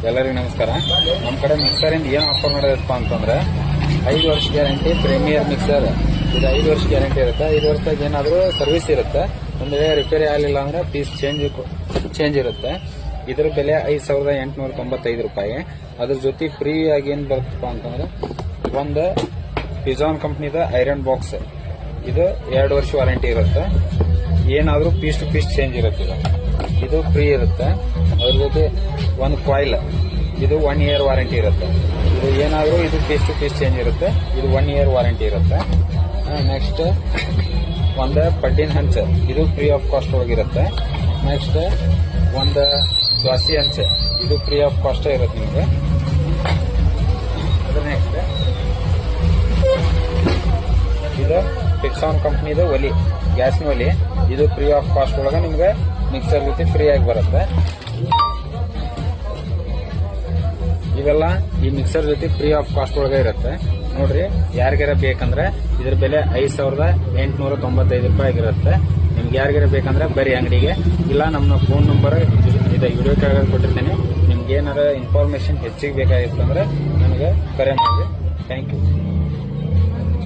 ಎಲ್ಲರಿಗೂ ನಮಸ್ಕಾರ. ನಮ್ಮ ಕಡೆ ಮಿಕ್ಸರ್ ಇಂದ ಏನು ಆಫರ್ ಮಾಡೋದಪ್ಪ ಅಂತಂದ್ರೆ 5 ವರ್ಷ ಗ್ಯಾರಂಟಿ ಪ್ರೀಮಿಯರ್ ಮಿಕ್ಸರ್. ಇದು 5 ವರ್ಷ ಗ್ಯಾರಂಟಿ ಇರುತ್ತೆ. 5 ವರ್ಷದಾಗ ಏನಾದರೂ ಸರ್ವಿಸ್ ಇರುತ್ತೆ. ಒಂದು ವೇಳೆ ರಿಪೇರಿ ಆಗಲಿಲ್ಲ ಅಂದ್ರೆ ಪೀಸ್ ಚೇಂಜ್ ಇರುತ್ತೆ. ಇದರ ಬೆಲೆ 5,895 ರೂಪಾಯಿ. ಅದ್ರ ಜೊತೆ ಫ್ರೀ ಆಗಿ ಏನು ಬರುತ್ತಪ್ಪ ಅಂತಂದ್ರೆ ಒಂದು ಪಿಜಾನ್ ಕಂಪ್ನಿದ ಐರನ್ ಬಾಕ್ಸ್. ಇದು 2 ವರ್ಷ ವಾರಂಟಿ ಇರುತ್ತೆ. ಏನಾದರೂ ಪೀಸ್ ಟು ಪೀಸ್ ಚೇಂಜ್ ಇರುತ್ತೆ. ಇದು ಫ್ರೀ ಇರುತ್ತೆ. ಅದ್ರ ಜೊತೆ ಒಂದು ಕಾಯಿಲ್, ಇದು 1 ಇಯರ್ ವಾರಂಟಿ ಇರುತ್ತೆ. ಇದು ಏನಾದರೂ ಇದು ಪೀಸ್ ಟು ಪೀಸ್ ಚೇಂಜ್ ಇರುತ್ತೆ. ಇದು 1 ಇಯರ್ ವಾರಂಟಿ ಇರುತ್ತೆ. ನೆಕ್ಸ್ಟ್ ಒಂದು ಪಡ್ಡಿನ ಹಂಚ, ಇದು ಫ್ರೀ ಆಫ್ ಕಾಸ್ಟ್ ಹೋಗಿರುತ್ತೆ. ನೆಕ್ಸ್ಟ್ ಒಂದು ದ್ವಾಸಿ ಹಂಚ, ಇದು ಫ್ರೀ ಆಫ್ ಕಾಸ್ಟ್ ಇರುತ್ತೆ ನಿಮಗೆ. ಅದು ನೆಕ್ಸ್ಟ್ ಇದು ಪಿಕ್ಸಾನ್ ಕಂಪ್ನಿದು ಒಲಿ, ಗ್ಯಾಸ್ನ ಒಲಿ. ಇದು ಫ್ರೀ ಆಫ್ ಕಾಸ್ಟ್ ಒಳಗೆ ನಿಮ್ಗೆ ಮಿಕ್ಸರ್ ಜೊತೆ ಫ್ರೀ ಆಗಿ ಬರುತ್ತೆ. ಇವೆಲ್ಲ ಈ ಮಿಕ್ಸರ್ ಜೊತೆ ಫ್ರೀ ಆಫ್ ಕಾಸ್ಟ್ ಒಳಗೆ ಇರುತ್ತೆ. ನೋಡ್ರಿ, ಯಾರಿಗಾರ ಬೇಕಂದ್ರೆ ಇದ್ರ ಬೆಲೆ 5,895 ರೂಪಾಯಿ ಆಗಿರುತ್ತೆ. ನಿಮ್ಗೆ ಯಾರಿಗಾರ ಬೇಕಂದ್ರೆ ಬರೀ ಅಂಗಡಿಗೆ, ಇಲ್ಲ ನಮ್ಮ ಫೋನ್ ನಂಬರ್ ಇದು ವಿಡಿಯೋ ಕೆಳಗೆ ಕೊಟ್ಟಿರ್ತೀನಿ. ನಿಮ್ಗೆ ಏನಾರ ಇನ್ಫಾರ್ಮೇಶನ್ ಹೆಚ್ಚಿಗೆ ಬೇಕಾಗಿತ್ತು ಅಂದ್ರೆ ನನಗೆ ಕರೆ ಮಾಡಿ. Thank you.